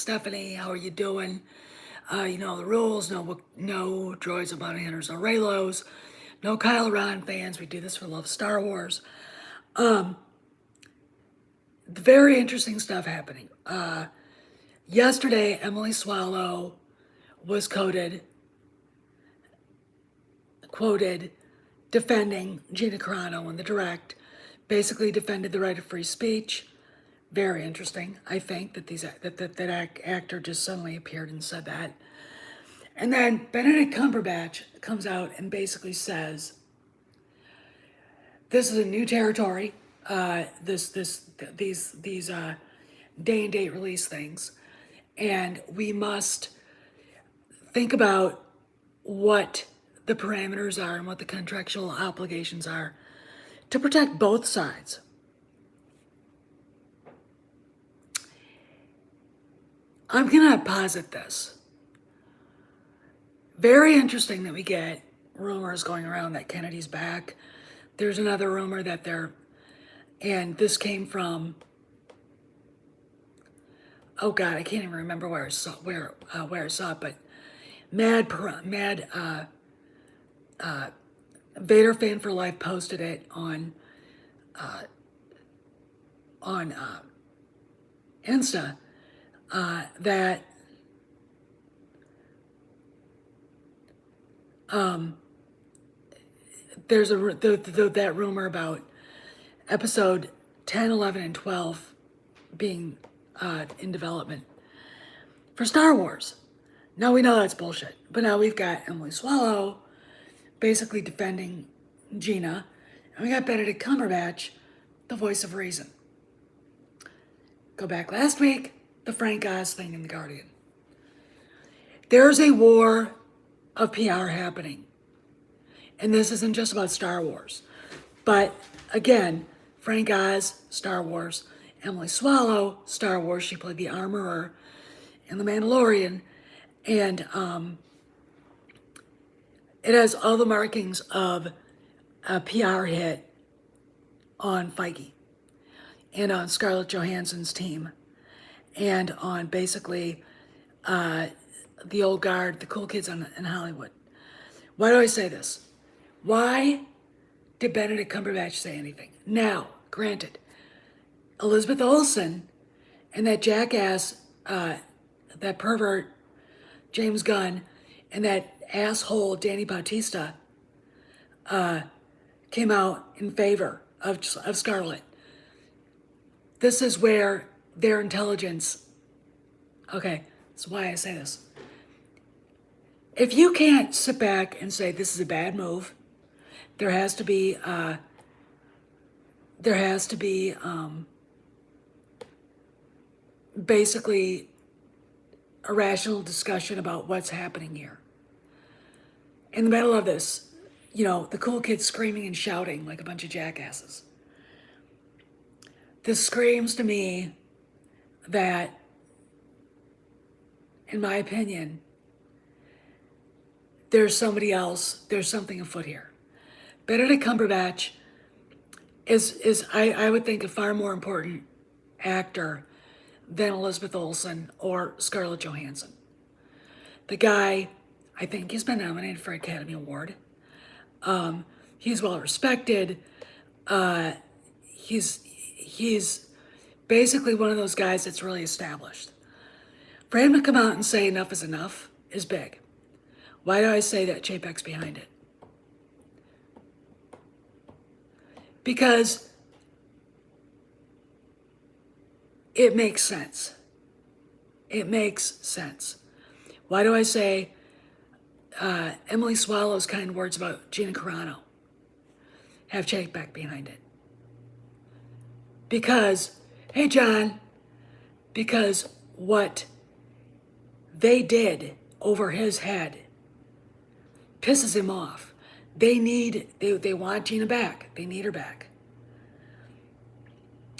Stephanie. How are you doing? You know the rules. No droids and bounty hunters. No Raylos. No Kyle Ron fans. We do this for love of Star Wars. Very interesting stuff happening. Yesterday, Emily Swallow was quoted defending Gina Carano in the direct, basically defended the right of free speech. Very interesting. I think that actor just suddenly appeared and said that. And then Benedict Cumberbatch comes out and basically says, "This is a new territory. These day and date release things, and we must think about what the parameters are and what the contractual obligations are to protect both sides." I'm gonna posit this. Very interesting that we get rumors going around that Kennedy's back. There's another rumor that and this came from, oh God, I can't even remember where I saw it, but Mad Vader Fan for Life posted it on Insta that there's that rumor about episode 10, 11, and 12 being in development for Star Wars. Now we know that's bullshit, but now we've got Emily Swallow basically defending Gina, and we got Benedict Cumberbatch, the voice of reason. Go back last week, the Frank Oz thing in The Guardian. There's a war of PR happening. And this isn't just about Star Wars. But again, Frank Oz, Star Wars. Emily Swallow, Star Wars. She played the Armorer in The Mandalorian. And it has all the markings of a PR hit on Feige and on Scarlett Johansen's team and on basically the old guard, the cool kids in Hollywood. Why do I say this? Why did Benedict Cumberbatch say anything? Now, granted, Elizabeth Olsen and that jackass, that pervert James Gunn, and that asshole Danny Bautista came out in favor of Scarlett. This is where their intelligence, okay, that's why I say this. If you can't sit back and say this is a bad move, there has to be basically a rational discussion about what's happening here. In the middle of this, you know, the cool kids screaming and shouting like a bunch of jackasses. This screams to me that, in my opinion, there's somebody else, there's something afoot here. Benedict Cumberbatch is I would think, a far more important actor than Elizabeth Olsen or Scarlett Johansson. The guy, I think he's been nominated for an Academy Award. He's well respected. He's basically one of those guys that's really established. For him to come out and say enough is enough is big. Why do I say that Chapek's behind it? Because it makes sense. It makes sense. Why do I say Emily Swallow's kind words about Gina Carano have Chapek behind it? Because, hey John, because what they did over his head pisses him off. They want Gina back. They need her back.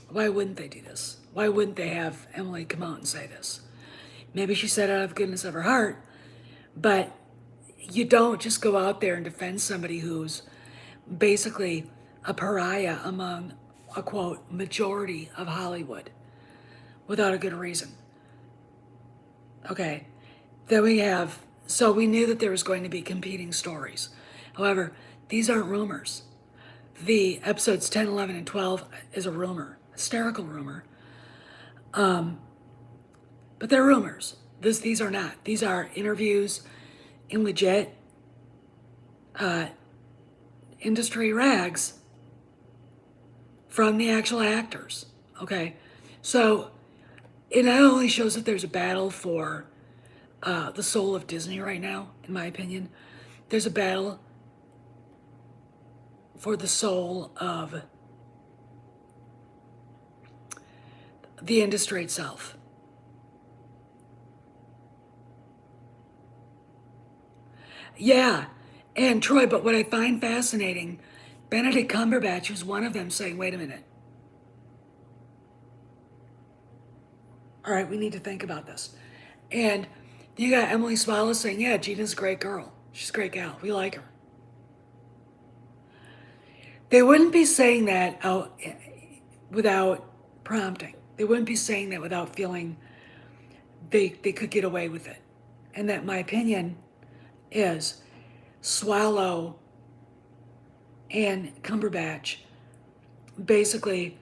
Why wouldn't they do this? Why wouldn't they have Emily come out and say this? Maybe she said it out of the goodness of her heart, but you don't just go out there and defend somebody who's basically a pariah among a, quote, majority of Hollywood without a good reason. Okay. Then we have, so we knew that there was going to be competing stories. However, these aren't rumors. The episodes 10, 11, and 12 is a rumor, hysterical rumor. But they're rumors. These are not. These are interviews in legit industry rags from the actual actors. Okay. So it not only shows that there's a battle for the soul of Disney right now, in my opinion, there's a battle for the soul of the industry itself. Yeah, and Troy, but what I find fascinating, Benedict Cumberbatch was one of them saying, wait a minute. All right, we need to think about this. And you got Emily Swallow saying, yeah, Gina's a great girl. She's a great gal. We like her. They wouldn't be saying that out without prompting. They wouldn't be saying that without feeling they could get away with it. And that, my opinion, is Swallow and Cumberbatch basically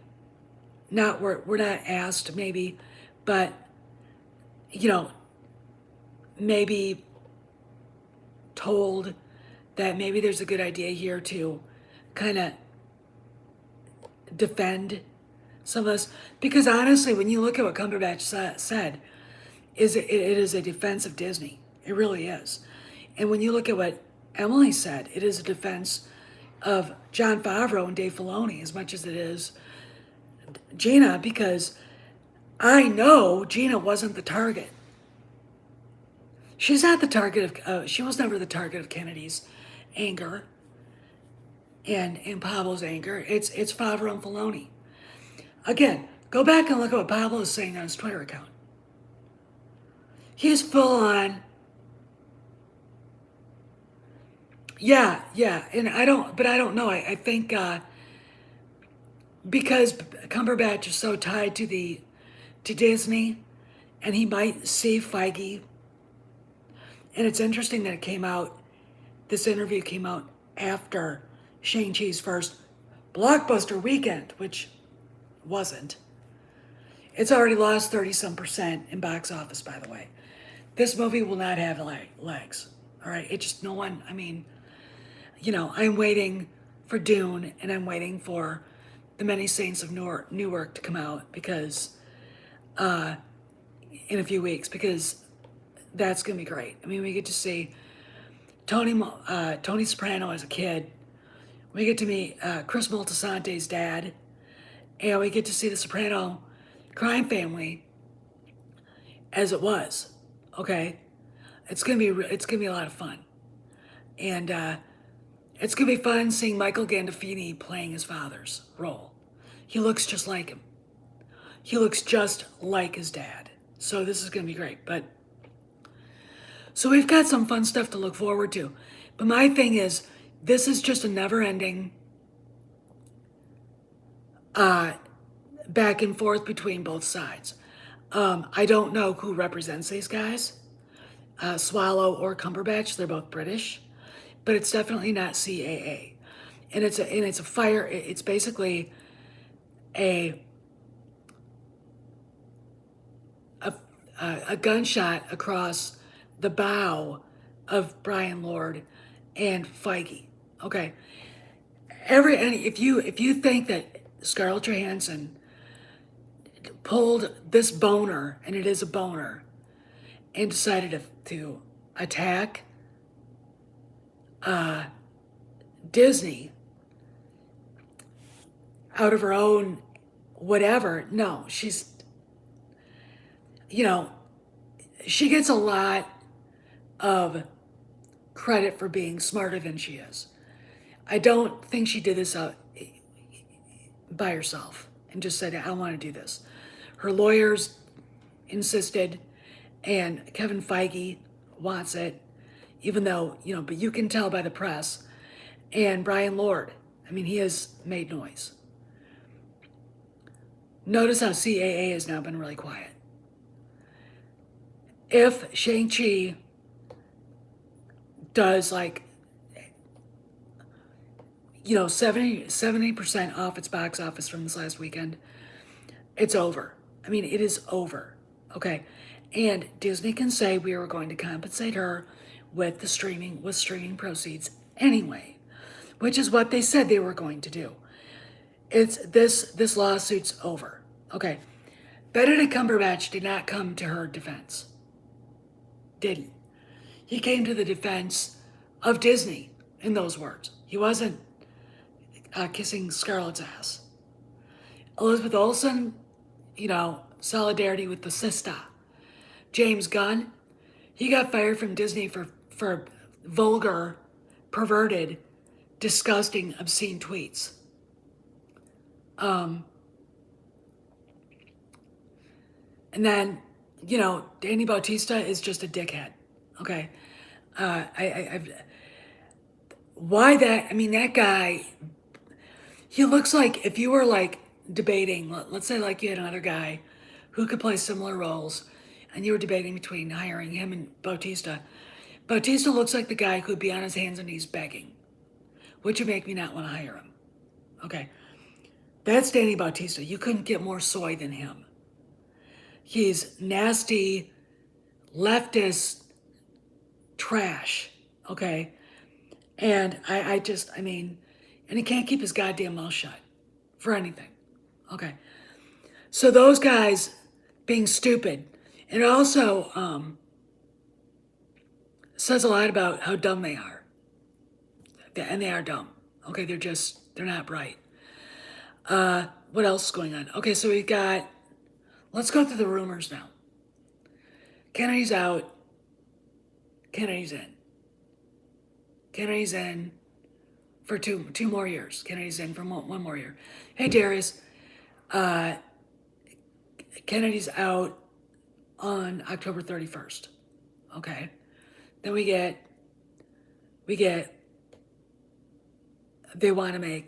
we're not asked maybe, but maybe told that maybe there's a good idea here to kind of defend some of this, because honestly, when you look at what Cumberbatch said, it is a defense of Disney. It really is. And when you look at what Emily said, it is a defense of Jon Favreau and Dave Filoni as much as it is Gina, because I know Gina wasn't the target. She's not the target of, she was never the target of Kennedy's anger and Pablo's anger. It's Favreau and Filoni. Again, go back and look at what Pablo is saying on his Twitter account. He's full on, yeah, and I don't know. I think because Cumberbatch is so tied to Disney, and he might see Feige. And it's interesting that this interview came out after Shang-Chi's first blockbuster weekend, which wasn't. It's already lost 30-some% in box office, by the way. This movie will not have legs. All right, it just, no one, I mean, I'm waiting for Dune, and I'm waiting for The Many Saints of Newark to come out, because in a few weeks, because that's gonna be great. I mean, we get to see Tony Soprano as a kid. We get to meet Chris Moltisante's dad, and we get to see the Soprano crime family as it was. Okay, it's gonna be a lot of fun, and it's gonna be fun seeing Michael Gandolfini playing his father's role. He looks just like him. He looks just like his dad. So this is gonna be great. But so we've got some fun stuff to look forward to. But my thing is, this is just a never-ending back and forth between both sides. I don't know who represents these guys, Swallow or Cumberbatch. They're both British, but it's definitely not CAA, and it's a fire. It's basically a gunshot across the bow of Brian Lord and Feige. Okay, if you think that Scarlett Johansson pulled this boner, and it is a boner, and decided to attack Disney out of her own whatever, no, she's, she gets a lot of credit for being smarter than she is. I don't think she did this by herself and just said, I want to do this. Her lawyers insisted, and Kevin Feige wants it, even though, but you can tell by the press. And Brian Lord, I mean, he has made noise. Notice how CAA has now been really quiet. if Shang-Chi does like, 70% off its box office from this last weekend, it's over. I mean, it is over. Okay. And Disney can say we are going to compensate her with streaming proceeds anyway, which is what they said they were going to do. It's this lawsuit's over. Okay. Benedict Cumberbatch did not come to her defense. Didn't. He came to the defense of Disney in those words. He wasn't kissing Scarlett's ass. Elizabeth Olsen, solidarity with the sister. James Gunn, he got fired from Disney for vulgar, perverted, disgusting, obscene tweets. And then, Danny Bautista is just a dickhead. Okay. Why that? I mean, that guy, he looks like if you were like debating, let's say like you had another guy who could play similar roles and you were debating between hiring him and Bautista. Bautista looks like the guy who'd be on his hands and knees begging, which would make me not want to hire him. Okay. That's Danny Bautista. You couldn't get more soy than him. He's nasty, leftist trash. Okay. And and he can't keep his goddamn mouth shut for anything. Okay. So those guys being stupid. And it also says a lot about how dumb they are. And they are dumb. Okay, they're not bright. What else is going on? Okay, so let's go through the rumors now. Kennedy's out. Kennedy's in. Kennedy's in for two more years. Kennedy's in for one more year. Hey, Darius. Kennedy's out on October 31st. Okay. Then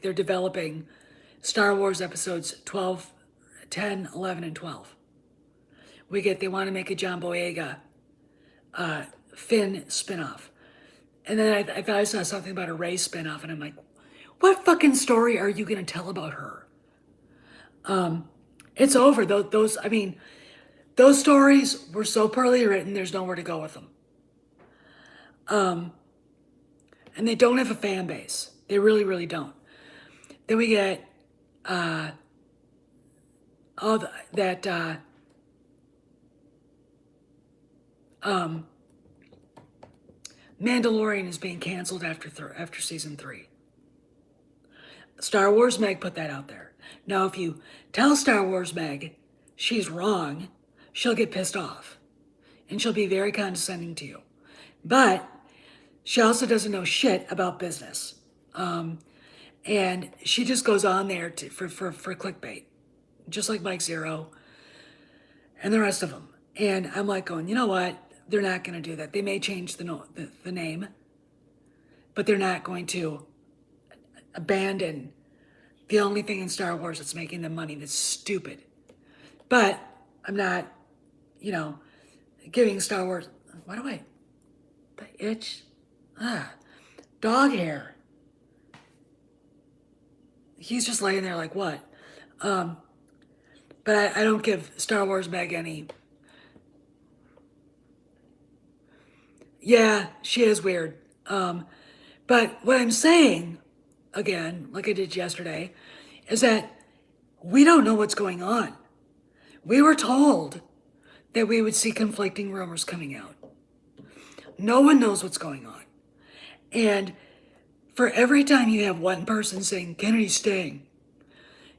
they're developing Star Wars episodes 12, 10, 11, and 12. They want to make a John Boyega Finn spinoff. And then I thought I saw something about a Rey spinoff, and I'm like, what fucking story are you going to tell about her? It's over. Those stories were so poorly written, there's nowhere to go with them. And they don't have a fan base. They really, really don't. Then we get Mandalorian is being canceled after season 3. Star Wars Meg put that out there. Now, if you tell Star Wars Meg she's wrong, she'll get pissed off. And she'll be very condescending to you. But she also doesn't know shit about business. And she just goes on there for clickbait. Just like Mike Zero and the rest of them. And I'm like going, you know what? They're not going to do that. They may change the name, but they're not going to abandon the only thing in Star Wars that's making them money. That's stupid. But I'm not, giving Star Wars. The itch? Dog hair. He's just laying there like, what? But I don't give Star Wars Meg any. Yeah, she is weird. But what I'm saying, again, like I did yesterday, is that we don't know what's going on. We were told that we would see conflicting rumors coming out. No one knows what's going on. And for every time you have one person saying, Kennedy's staying,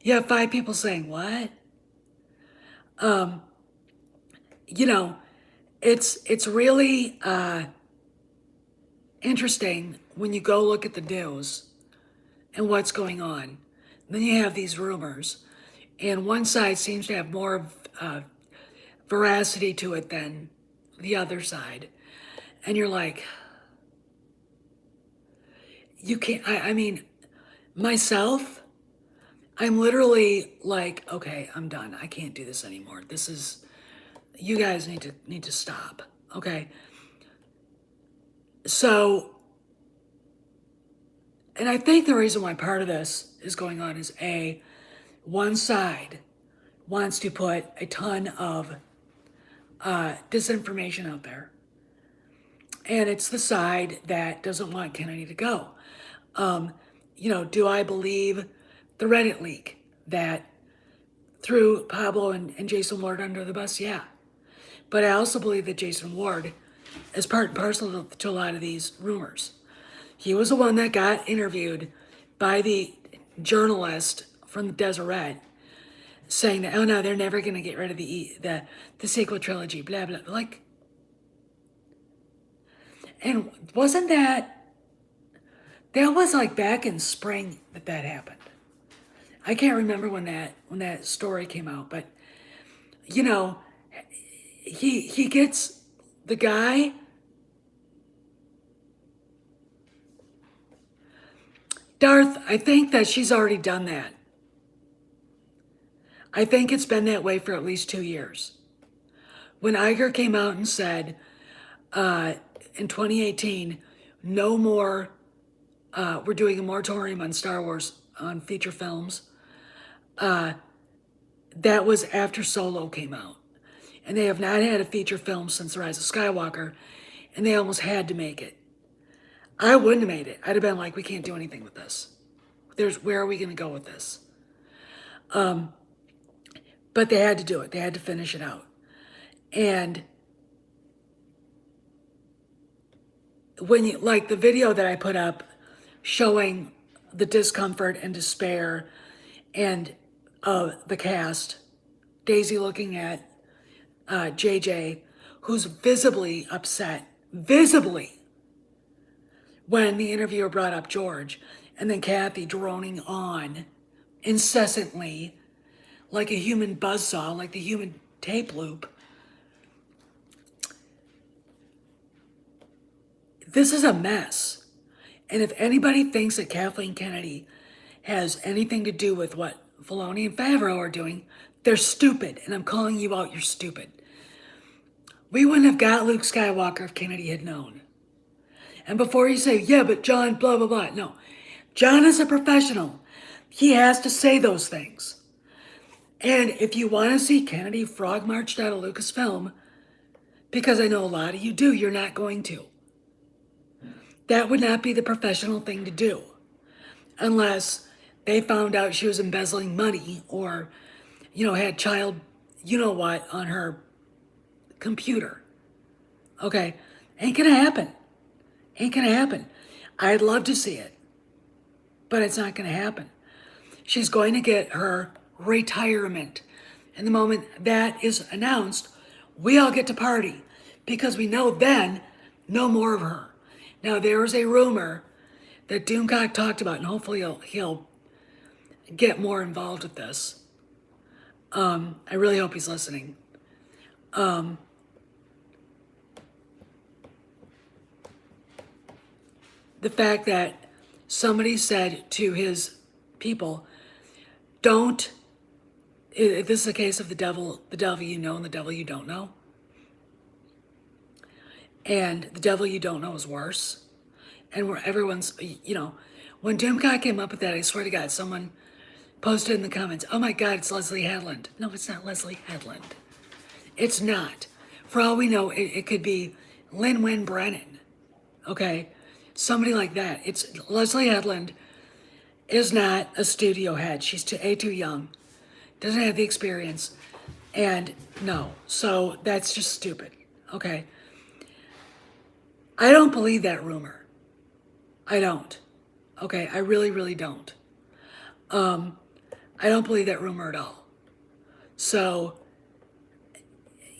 you have 5 people saying, what? It's really interesting when you go look at the news and what's going on. Then you have these rumors, and one side seems to have more veracity to it than the other side. And you're like, you can't, myself, I'm literally like, okay, I'm done. I can't do this anymore. You guys need to stop. Okay. So, and I think the reason why part of this is going on is one side wants to put a ton of disinformation out there. And it's the side that doesn't want Kennedy to go. Do I believe the Reddit leak that threw Pablo and Jason Ward under the bus? Yeah. But I also believe that Jason Ward is part and parcel to a lot of these rumors. He was the one that got interviewed by the journalist from the Deseret saying that, oh no, they're never going to get rid of the sequel trilogy, blah, blah. Like, and wasn't that was like back in spring that happened. I can't remember when that story came out, but he gets the guy. Darth, I think that she's already done that. I think it's been that way for at least 2 years. When Iger came out and said in 2018, no more, we're doing a moratorium on Star Wars, on feature films, that was after Solo came out. And they have not had a feature film since The Rise of Skywalker, and they almost had to make it. I wouldn't have made it. I'd have been like, we can't do anything with this. Where are we going to go with this? But they had to do it. They had to finish it out. And when you, like the video that I put up showing the discomfort and despair and the cast, Daisy looking at JJ, who's visibly upset, when the interviewer brought up George, and then Kathy droning on incessantly like a human buzzsaw, like the human tape loop. This is a mess. And if anybody thinks that Kathleen Kennedy has anything to do with what Filoni and Favreau are doing, they're stupid. And I'm calling you out, you're stupid. We wouldn't have got Luke Skywalker if Kennedy had known. And before you say, yeah, but John, blah, blah, blah. No, John is a professional. He has to say those things. And if you want to see Kennedy frog marched out of Lucasfilm, because I know a lot of you do, you're not going to. That would not be the professional thing to do. Unless they found out she was embezzling money or, had child, what, on her computer. Okay, ain't gonna happen. Ain't gonna happen. I'd love to see it, but it's not gonna happen. She's going to get her retirement. And the moment that is announced, we all get to party because we know then no more of her. Now there is a rumor that Doomcock talked about, and hopefully he'll get more involved with this. I really hope he's listening. The fact that somebody said to his people, this is a case of the devil you know and the devil you don't know. And the devil you don't know is worse. And where everyone's, when Doomcock came up with that, I swear to God, someone posted in the comments, oh my God, it's Leslie Headland. No, it's not Leslie Headland. It's not. For all we know, it could be Lin-Wyn Brennan. Okay? Somebody like that. It's Leslie Headland is not a studio head. She's too young. Doesn't have the experience. And no. So that's just stupid. Okay? I don't believe that rumor. I don't. Okay? I really, really don't. I don't believe that rumor at all. So,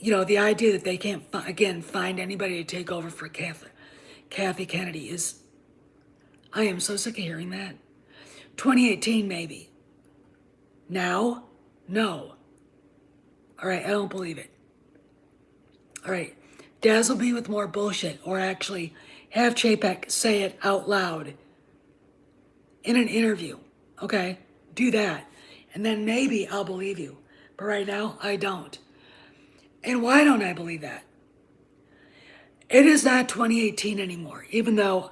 the idea that they can't, again, find anybody to take over for Kathy Kennedy is, I am so sick of hearing that. 2018, maybe. Now? No. All right, I don't believe it. All right, dazzle me with more bullshit, or actually have Chapek say it out loud in an interview, okay? Do that, and then maybe I'll believe you. But right now, I don't. And why don't I believe that? It is not 2018 anymore, even though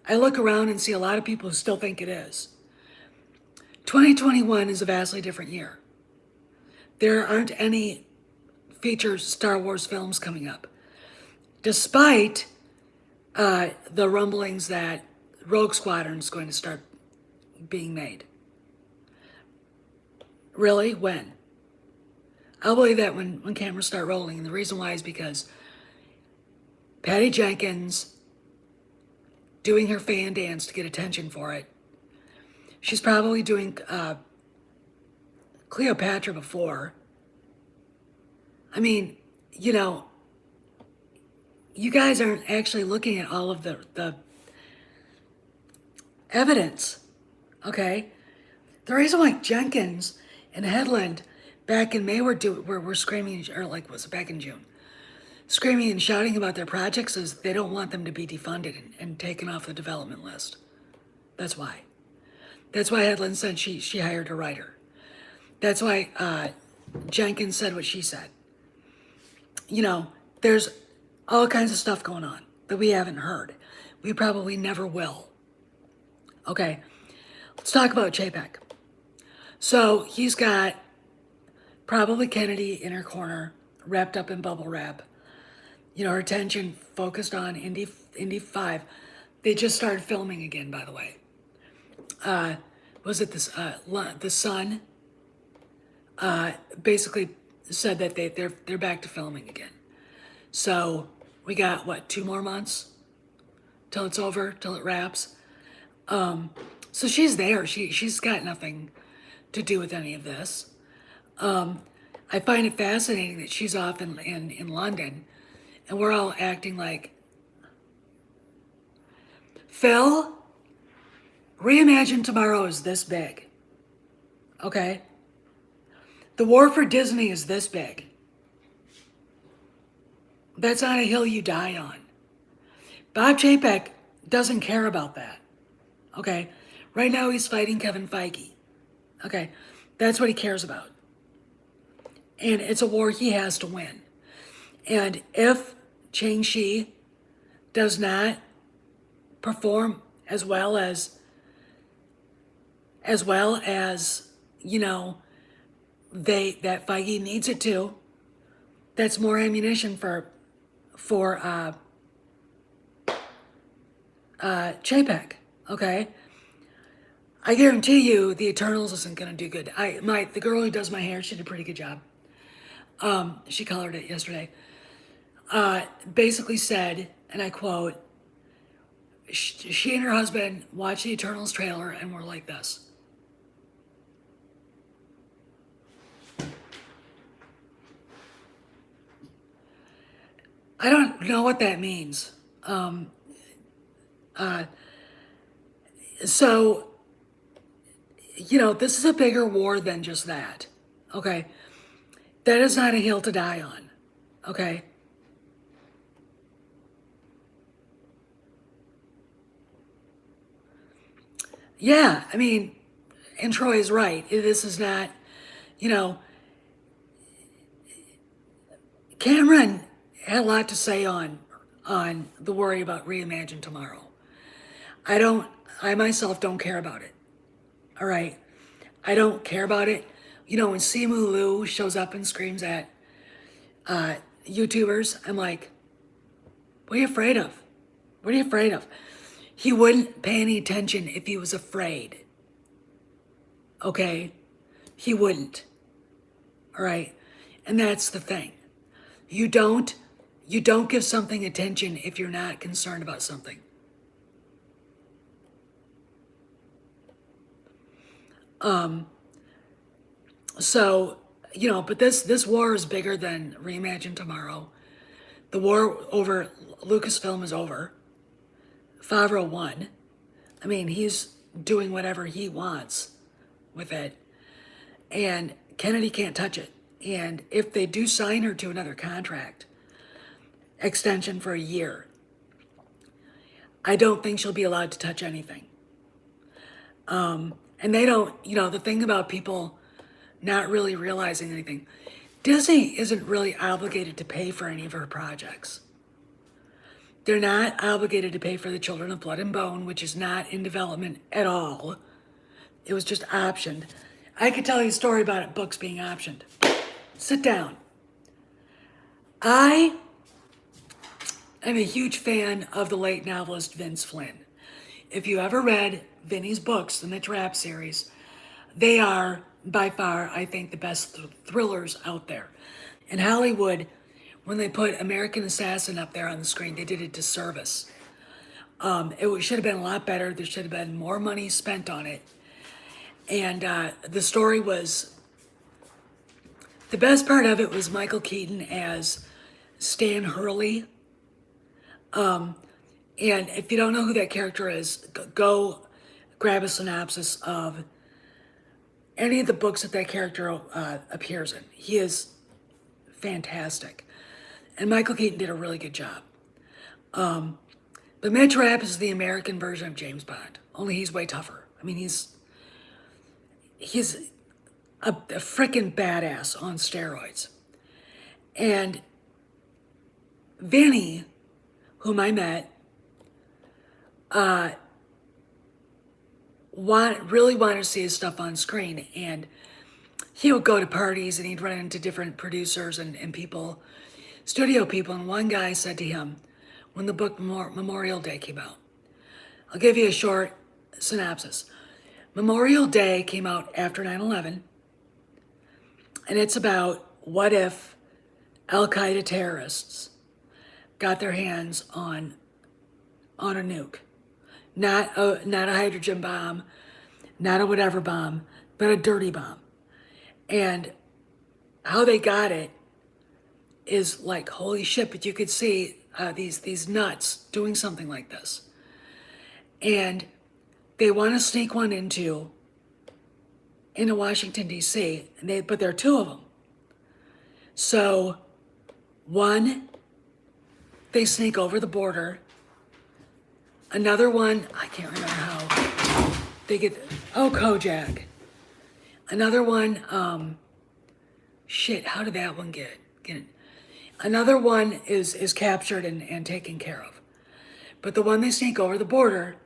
I look around and see a lot of people who still think it is. 2021 is a vastly different year. There aren't any feature Star Wars films coming up, despite the rumblings that Rogue Squadron is going to start being made. Really? When? I'll believe that when cameras start rolling. And the reason why is because Patty Jenkins doing her fan dance to get attention for it. She's probably doing Cleopatra before. I mean, you know, you guys aren't actually looking at all of the evidence, okay? The reason why Jenkins and Headland back in May were screaming, or like was it back in June, screaming and shouting about their projects is they don't want them to be defunded and taken off the development list. That's why. That's why Headland said she hired a writer. That's why Jenkins said what she said. You know, there's all kinds of stuff going on that we haven't heard. We probably never will. Okay, let's talk about Chapek. So he's got probably Kennedy in her corner, wrapped up in bubble wrap. You know, her attention focused on Indy 5. They just started filming again, by the way. Was it this? The Sun basically said that they're back to filming again. So we got what, 2 more months till it's over, till it wraps. So she's there. She's got nothing to do with any of this. I find it fascinating that she's off in London, and we're all acting like, Phil, Reimagine Tomorrow is this big. Okay? The war for Disney is this big. That's not a hill you die on. Bob Chapek doesn't care about that. Okay? Right now he's fighting Kevin Feige. Okay? That's what he cares about. And it's a war he has to win. And if Shang-Chi does not perform as well as you know, that Feige needs it to, that's more ammunition for Chapek, okay? I guarantee you the Eternals isn't gonna do good. The girl who does my hair, she did a pretty good job. She colored it yesterday. Basically said, and I quote, she and her husband watched the Eternals trailer and were like this. I don't know what that means. So, you know, this is a bigger war than just that. Okay? That is not a hill to die on. Okay? Yeah, I mean, and Troy is right. This is not, you know, Cameron had a lot to say on the worry about Reimagine Tomorrow. I myself don't care about it. All right? I don't care about it. You know, when Simu Liu shows up and screams at YouTubers, I'm like, what are you afraid of? What are you afraid of? He wouldn't pay any attention if he was afraid. Okay? He wouldn't. All right? And that's the thing. You don't give something attention if you're not concerned about something. So, you know, but this war is bigger than Reimagine Tomorrow. The war over Lucasfilm is over. Favreau won. I mean, he's doing whatever he wants with it. And Kennedy can't touch it. And if they do sign her to another contract, extension for a year, I don't think she'll be allowed to touch anything. And they don't, you know, the thing about people not really realizing anything, Disney isn't really obligated to pay for any of her projects. They're not obligated to pay for the Children of Blood and Bone, which is not in development at all. It was just optioned. I could tell you a story about it, books being optioned. Sit down. I am a huge fan of the late novelist Vince Flynn. If you ever read Vinny's books, the Mitch Rapp series, they are by far, I think, the best thrillers out there. In Hollywood, when they put American Assassin up there on the screen, they did a disservice. It should have been a lot better. There should have been more money spent on it. And the story was, the best part of it was Michael Keaton as Stan Hurley. And if you don't know who that character is, go grab a synopsis of any of the books that character appears in. He is fantastic. And Michael Keaton did a really good job. But Mitch Rapp is the American version of James Bond, only he's way tougher. I mean, he's a freaking badass on steroids. And Vinny, whom I met, really wanted to see his stuff on screen. And he would go to parties and he'd run into different producers and people, studio people. And one guy said to him, when the book Memorial Day came out, I'll give you a short synopsis. Memorial Day came out after 9/11, and it's about what if Al-Qaeda terrorists got their hands on a nuke. Not a hydrogen bomb, not a whatever bomb, but a dirty bomb. And how they got it is like, holy shit, but you could see these nuts doing something like this. And they want to sneak one into Washington, D.C., but there are two of them. So, one, they sneak over the border. Another one, I can't remember how, they get, Kojak. Another one, how did that one get it? Another one is captured and taken care of. But the one they sneak over the border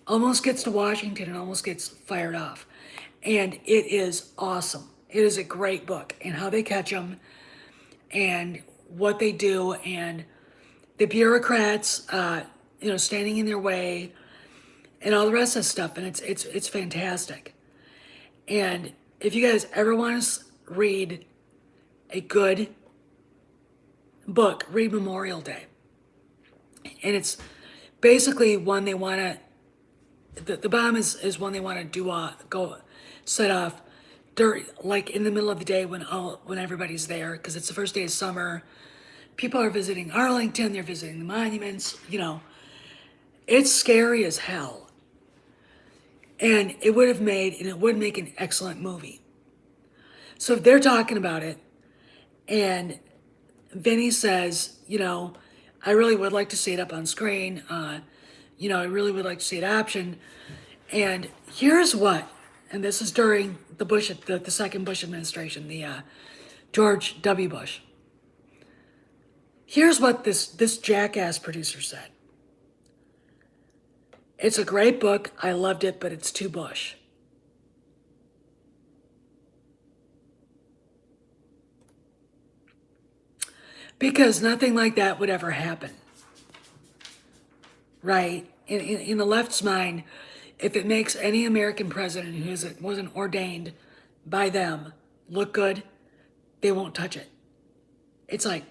almost gets to Washington and almost gets fired off. And it is awesome. It is a great book. And how they catch them and what they do and the bureaucrats, standing in their way and all the rest of the stuff. And it's fantastic. And if you guys ever want to read a good book, read Memorial Day. And it's basically one they want to, the bomb is one they want to go set off like in the middle of the day when everybody's there, because it's the first day of summer. People are visiting Arlington, they're visiting the monuments, It's scary as hell. And it would make an excellent movie. So if they're talking about it, and Vinny says, I really would like to see it up on screen. I really would like to see it optioned. And here's what, and this is during the second Bush administration, the George W. Bush. Here's what this jackass producer said. It's a great book. I loved it, but it's too Bush. Because nothing like that would ever happen. Right? In the left's mind, if it makes any American president who wasn't ordained by them look good, they won't touch it. It's like,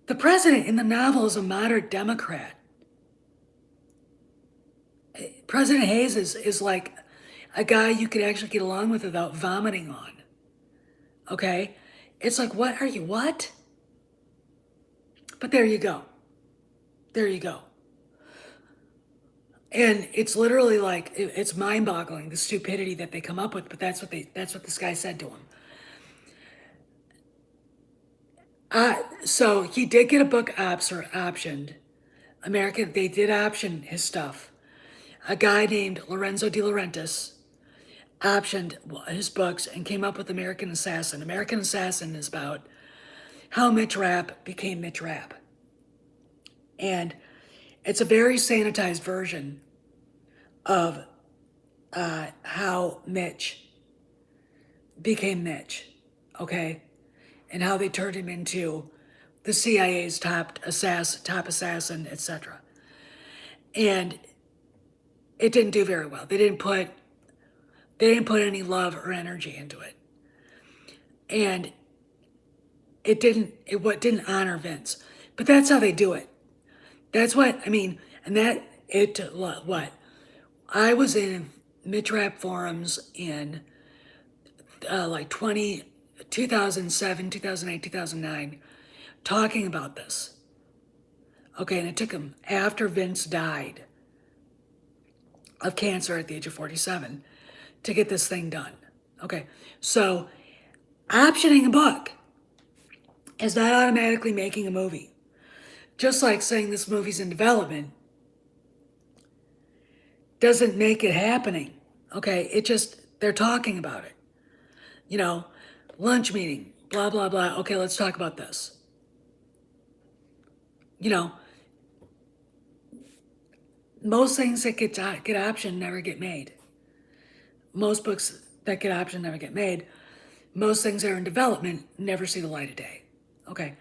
the president in the novel is a moderate Democrat. President Hayes is like a guy you could actually get along with without vomiting on. Okay? It's like, what? But there you go. There you go. And it's literally like, it's mind-boggling, the stupidity that they come up with, but that's what this guy said to him. So he did get a book optioned. They did option his stuff. A guy named Lorenzo De Laurentiis optioned his books and came up with American Assassin. American Assassin is about how Mitch Rapp became Mitch Rapp. And it's a very sanitized version of how Mitch became Mitch, okay? And how they turned him into the CIA's top assassin, etc. And it didn't do very well. They didn't put any love or energy into it. And it didn't honor Vince. But that's how they do it. That's what, I mean, and what? I was in mid-trap forums in like 2007, 2008, 2009, talking about this. Okay, and it took him after Vince died of cancer at the age of 47 to get this thing done. Okay, so optioning a book is not automatically making a movie. Just like saying this movie's in development doesn't make it happening. Okay, they're talking about it. You know, lunch meeting, blah, blah, blah. Okay, let's talk about this. You know, most things that get optioned never get made. Most books that get optioned never get made. Most things that are in development never see the light of day. Okay,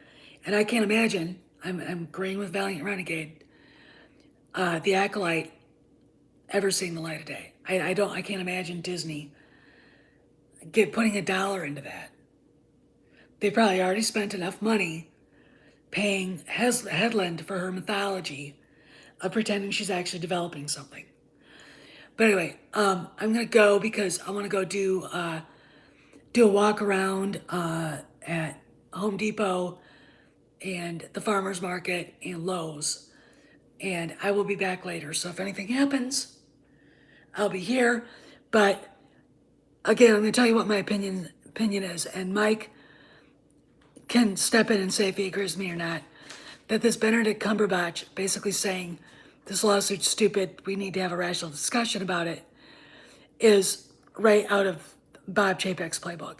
and I can't imagine, I'm agreeing with Valiant Renegade, The Acolyte ever seeing the light of day. I can't imagine Disney putting $1 into that. They probably already spent enough money paying Headland for her mythology of pretending she's actually developing something. But anyway, I'm gonna go because I want to go do a walk around at Home Depot and the farmers market and Lowe's, and I will be back later. So if anything happens, I'll be here. But again, I'm going to tell you what my opinion is, and Mike can step in and say if he agrees with me or not. That this Benedick Cumberbatch basically saying this lawsuit's stupid, we need to have a rational discussion about it, is right out of Bob Chapek's playbook.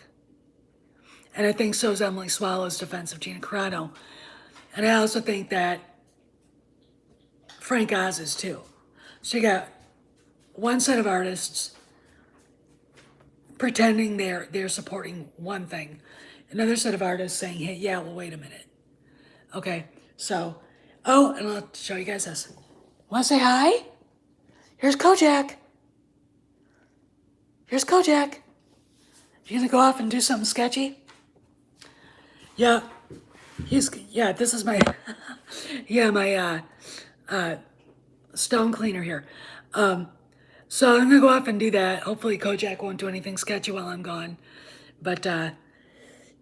And I think so is Emily Swallow's defense of Gina Carano. And I also think that Frank Oz is too. So you got one set of artists pretending they're supporting one thing. Another set of artists saying, hey, yeah, well, wait a minute. Okay, so, oh, and I'll show you guys this. Want to say hi? Here's Kojak. Here's Kojak. You gonna go off and do something sketchy? Yeah, this is my, my stone cleaner here. So I'm gonna go off and do that. Hopefully Kojak won't do anything sketchy while I'm gone. But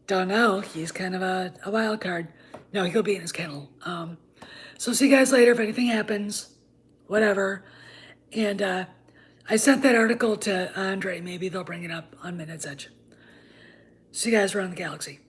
don't know, he's kind of a wild card. No, he'll be in his kennel. So see you guys later if anything happens, whatever. And I sent that article to Andre, maybe they'll bring it up on Minute's Edge. See you guys around the galaxy.